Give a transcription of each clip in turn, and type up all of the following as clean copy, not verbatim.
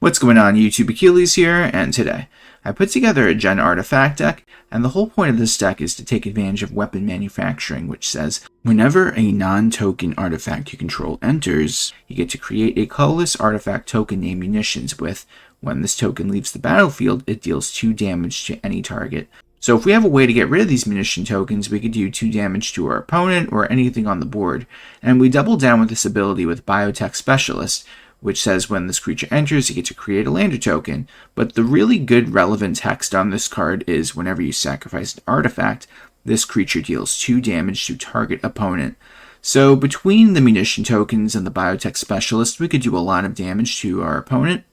What's going on, YouTube? Achilles here, and today I put together a Gen Artifact deck, and the whole point of this deck is to take advantage of weapon manufacturing, which says, whenever a non-token artifact you control enters, you get to create a colorless artifact token named Munitions with, when this token leaves the battlefield, it deals 2 damage to any target. So if we have a way to get rid of these munition tokens, we could do 2 damage to our opponent or anything on the board. And we double down with this ability with Biotech Specialist, which says when this creature enters, you get to create a lander token. But the really good relevant text on this card is whenever you sacrifice an artifact, this creature deals 2 damage to target opponent. So between the munition tokens and the Biotech Specialist, we could do a lot of damage to our opponent.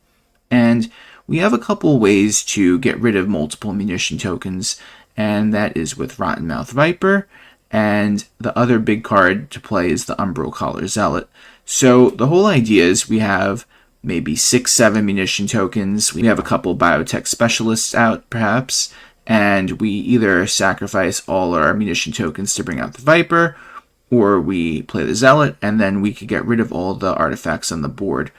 And we have a couple ways to get rid of multiple munition tokens, and that is with Rottenmouth Viper, and the other big card to play is the Umbral Collar Zealot. So the whole idea is we have maybe 6-7 munition tokens, we have a couple Biotech Specialists out perhaps, and we either sacrifice all our munition tokens to bring out the Viper, or we play the Zealot, and then we could get rid of all the artifacts on the board.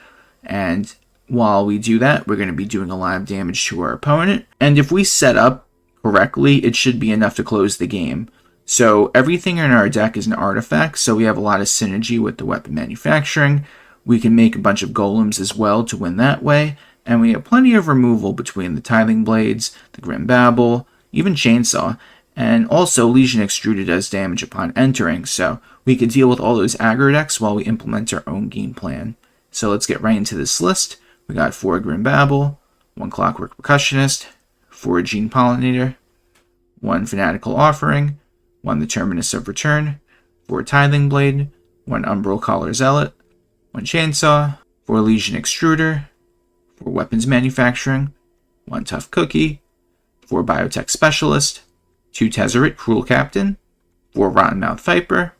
And while we do that, we're going to be doing a lot of damage to our opponent. And if we set up correctly, it should be enough to close the game. So everything in our deck is an artifact, so we have a lot of synergy with the weapon manufacturing. We can make a bunch of golems as well to win that way. And we have plenty of removal between the Tithing Blades, the Grim Bauble, even Chainsaw. And also Legion Extruder does damage upon entering, so we could deal with all those aggro decks while we implement our own game plan. So let's get right into this list. We got 4 Grim Bauble, 1 Clockwork Percussionist, 4 Gene Pollinator, 1 Fanatical Offering, 1 the Terminus of Return, 4 Tithing Blade, 1 Umbral Collar Zealot, 1 Chainsaw, 4 Legion Extruder, 4 Weapons Manufacturing, 1 Tough Cookie, 4 Biotech Specialist, 2 Tezzeret Cruel Captain, 4 Rottenmouth Viper,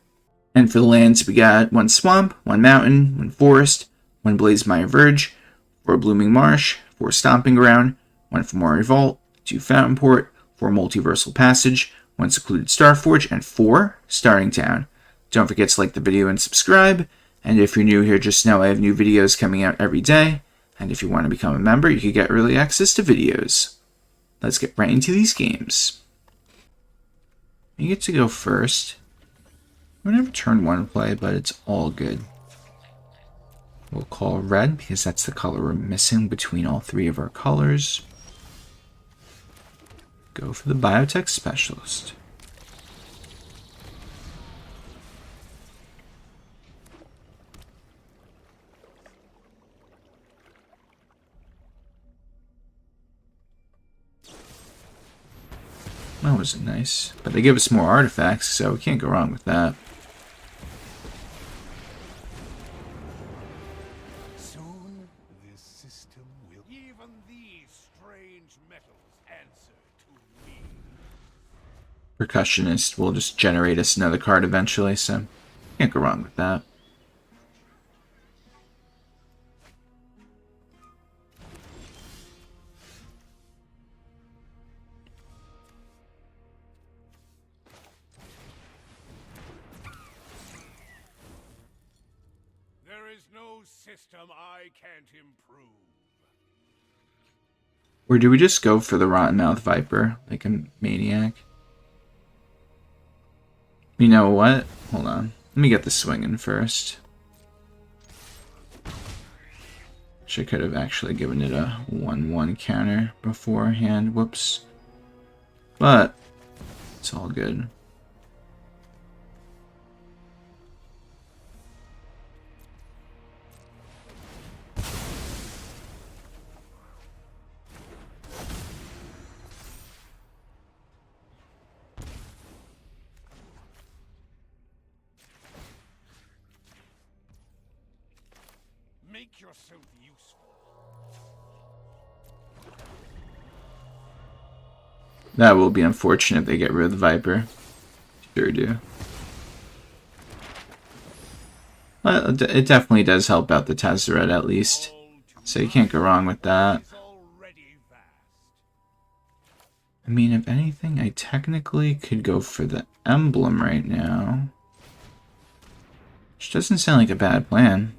and for the lands we got 1 Swamp, 1 Mountain, 1 Forest, 1 Blazemire Verge, 4 Blooming Marsh, 4 Stomping Ground, 1 Fomori Vault, 2 Fountainport, 4 Multiversal Passage, 1 Secluded Starforge, and 4 Starting Town. Don't forget to like the video and subscribe, and if you're new here just know I have new videos coming out every day, and if you want to become a member you can get early access to videos. Let's get right into these games. You get to go first. We never turn 1 play, but it's all good. We'll call red because that's the color we're missing between all 3 of our colors. Go for the Biotech Specialist. That wasn't nice, but they give us more artifacts, so we can't go wrong with that. Soon this system will even these strange metals answer to me. Percussionist will just generate us another card eventually, so can't go wrong with that. There is no system I can't improve. Or do we just go for the Rottenmouth Viper, like a maniac? You know what? Hold on. Let me get the swinging first. Wish I could have actually given it a 1-1 counter beforehand. Whoops. But it's all good. Make yourself useful. That will be unfortunate if they get rid of the Viper. Sure do. Well, it definitely does help out the Tezzeret at least. So you can't go wrong with that. I mean, if anything, I technically could go for the emblem right now. Which doesn't sound like a bad plan.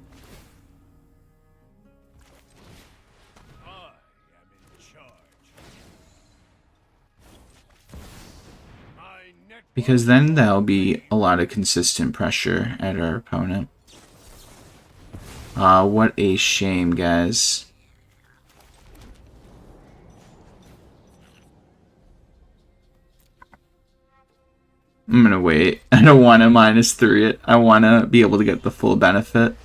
because then there'll be a lot of consistent pressure at our opponent. What a shame, guys. I'm gonna wait. I don't want to -3 it. I want to be able to get the full benefit.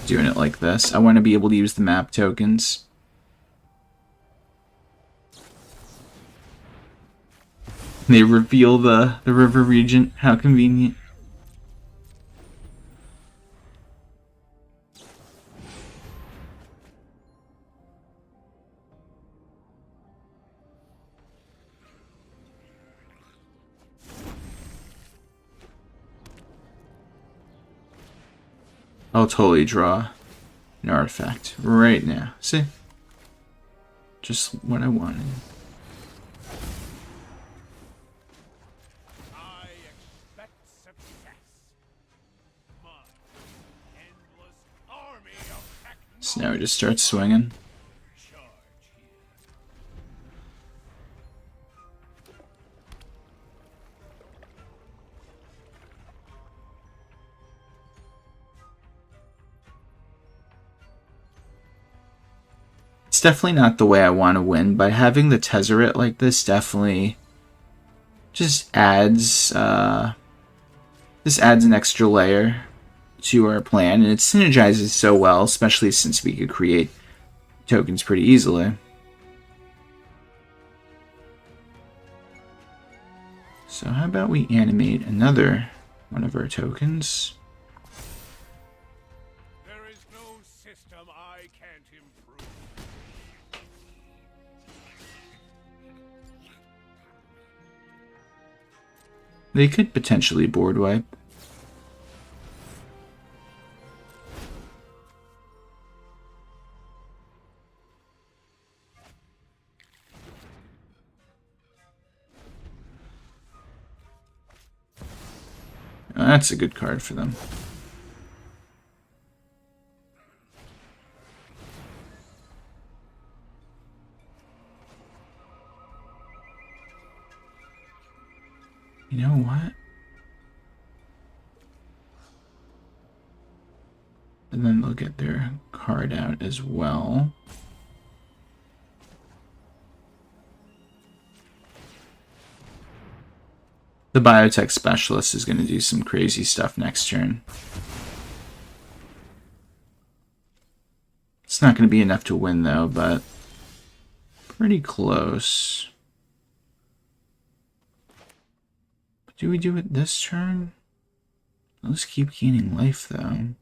Doing it like this. I want to be able to use the map tokens. They reveal the river region. How convenient. I'll totally draw an artifact right now. See? Just what I wanted. I expect success. My endless army of So now we just start swinging. charge here. It's definitely not the way I want to win, but having the Tezzeret like this definitely just adds this adds an extra layer to our plan, and it synergizes so well, especially since we could create tokens pretty easily. So how about we animate another one of our tokens? There is no system I can't improve. They could potentially board wipe. Oh, that's a good card for them. You know what? And then they'll get their card out as well. The Biotech Specialist is going to do some crazy stuff next turn. It's not going to be enough to win, though, but pretty close. Do we do it this turn? Let's keep gaining life, though.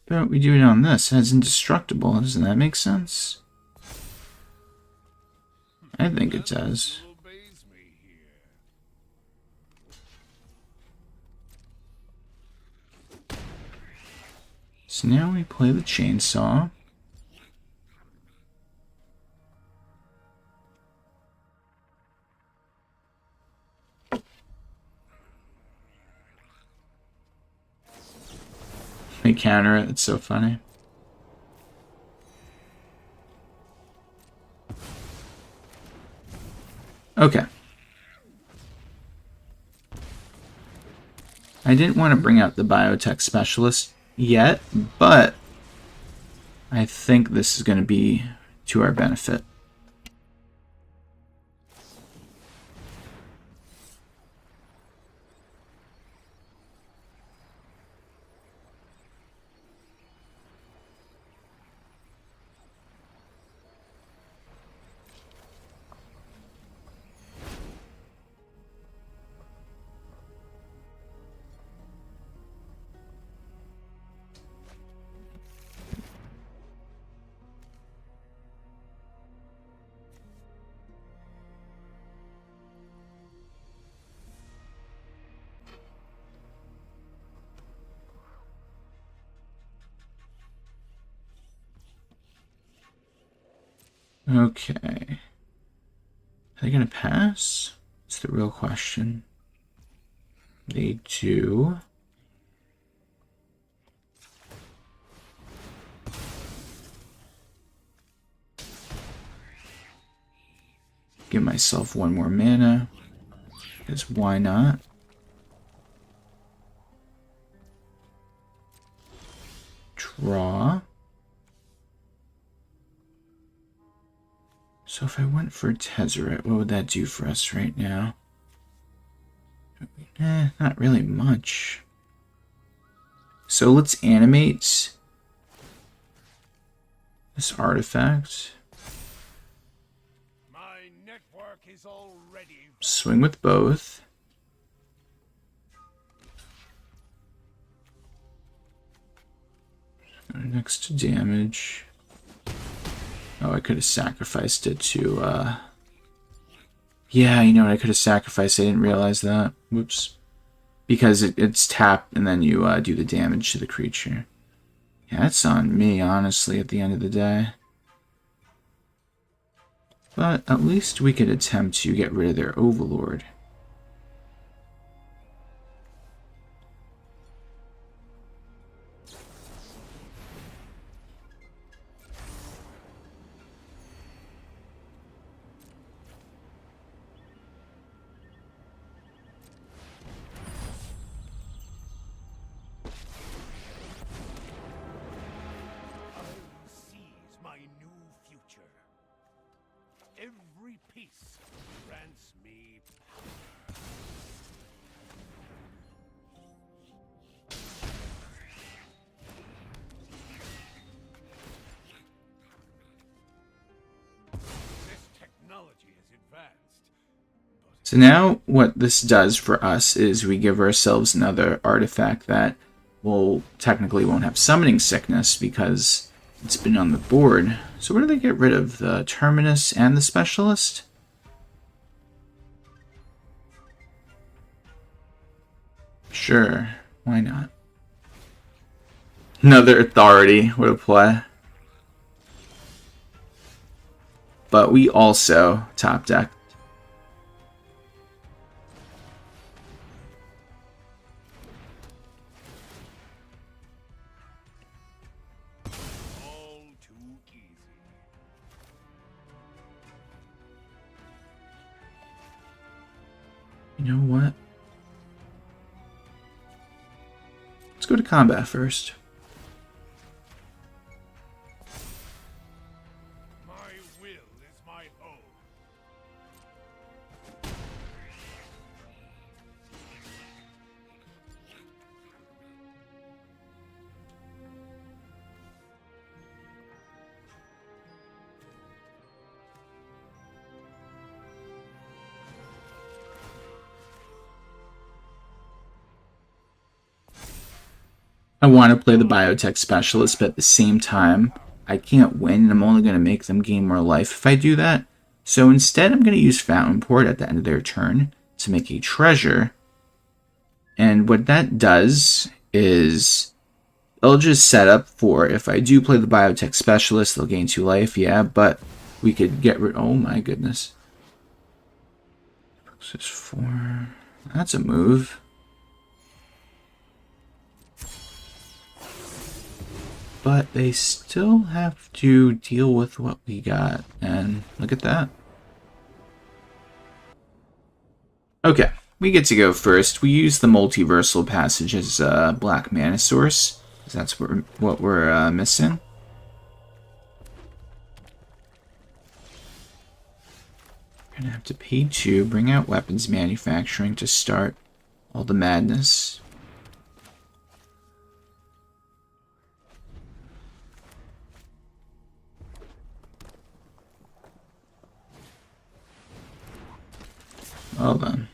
But we do it on this. It's indestructible. Doesn't that make sense? I think it does. Obeys me here. So now we play the chainsaw. They counter it. It's so funny. Okay. I didn't want to bring out the Biotech Specialist yet, but I think this is going to be to our benefit. Okay. Are they gonna pass? That's the real question. They do. Give myself one more mana. Because why not? Draw. So if I went for Tezzeret, what would that do for us right now? Not really much. So let's animate this artifact. My network is already Swing with both. Next to damage. Oh, I could have sacrificed it to, yeah, you know what? I could have sacrificed. I didn't realize that. Whoops. Because it's tapped and then you do the damage to the creature. Yeah, that's on me, honestly, at the end of the day. But at least we could attempt to get rid of their Overlord. seize my new future. Every piece grants me power. This technology is advanced. So now what this does for us is we give ourselves another artifact that will technically won't have summoning sickness because it's been on the board. So what do they get rid of? The Terminus and the Specialist? Sure, why not? Another Authority, what a play. But we also top deck. All too easy. You know what? Let's go to combat first. My will is my own. I want to play the Biotech Specialist, but at the same time, I can't win, and I'm only going to make them gain more life if I do that. So instead, I'm going to use Fountainport at the end of their turn to make a treasure. And what that does is it'll just set up for if I do play the Biotech Specialist, they'll gain 2 life, yeah, but we could get rid... Oh my goodness. 4. That's a move. But they still have to deal with what we got. And look at that. Okay, we get to go first. We use the Multiversal Passage as a black mana source. That's what we're missing. We're going to have to pay 2, bring out weapons manufacturing to start all the madness. Well then.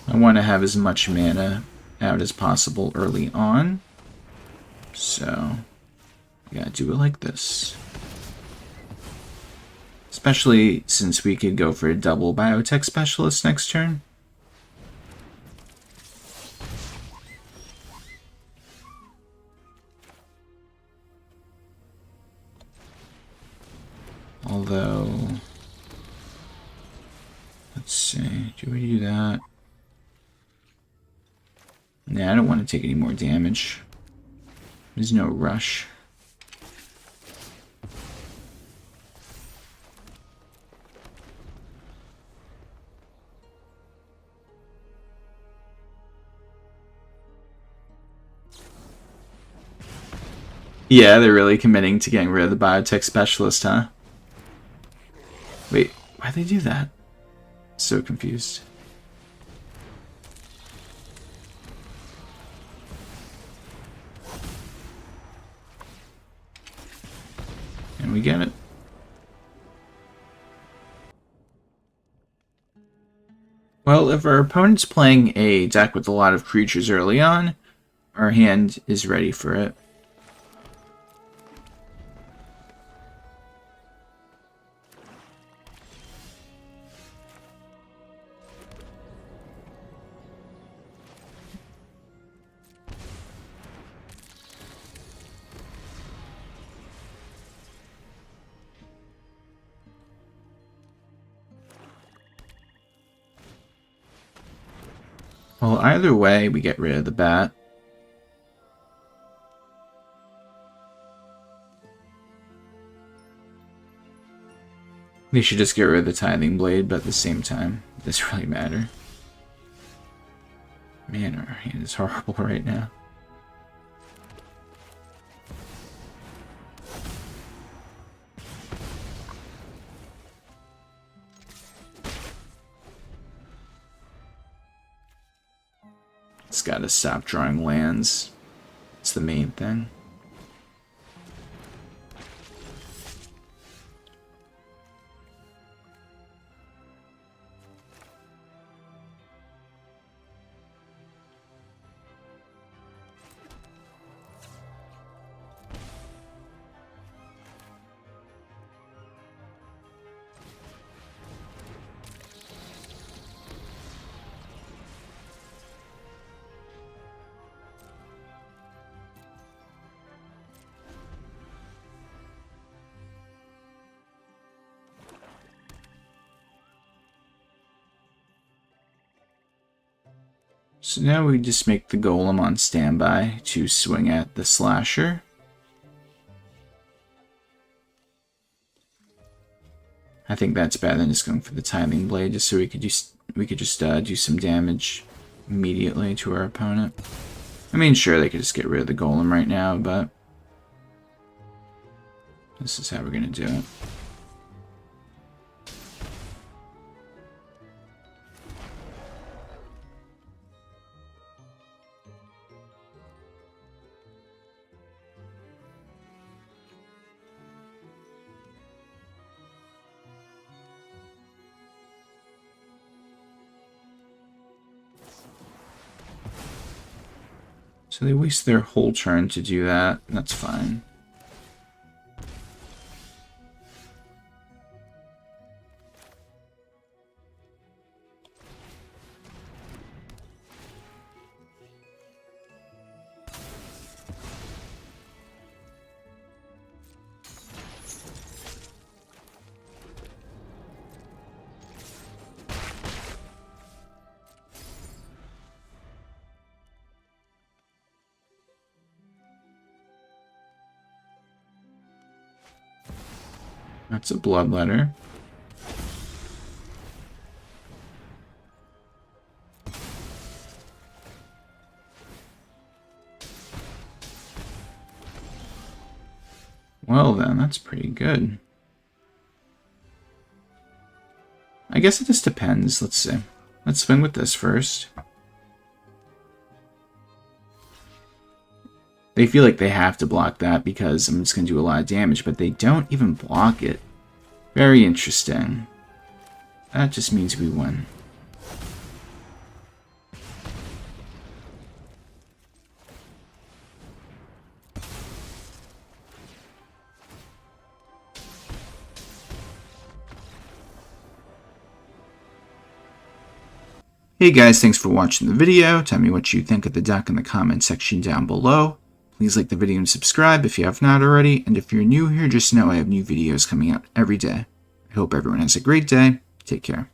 I want to have as much mana out as possible early on. So, we gotta do it like this. Especially since we could go for a double Biotech Specialist next turn. Nah, I don't want to take any more damage. There's no rush. Yeah, they're really committing to getting rid of the Biotech Specialist, huh? Wait, why'd they do that? So confused. And we get it. Well, if our opponent's playing a deck with a lot of creatures early on, our hand is ready for it. Well, either way, we get rid of the bat. They should just get rid of the Tithing Blade, but at the same time, it doesn't really matter. Man, our hand is horrible right now. It's gotta stop drawing lands. It's the main thing. So now we just make the golem on standby to swing at the slasher. I think that's better than just going for the Tithing Blade, just so we could just do some damage immediately to our opponent. I mean, sure, they could just get rid of the golem right now, but this is how we're gonna do it. So they waste their whole turn to do that. That's fine. That's a bloodletter. Well then, that's pretty good. I guess it just depends. Let's see. Let's swing with this first. They feel like they have to block that because I'm just going to do a lot of damage, but they don't even block it. Very interesting. That just means we win. Hey guys, thanks for watching the video. Tell me what you think of the deck in the comment section down below. Please like the video and subscribe if you have not already, and if you're new here, just know I have new videos coming out every day. I hope everyone has a great day. Take care.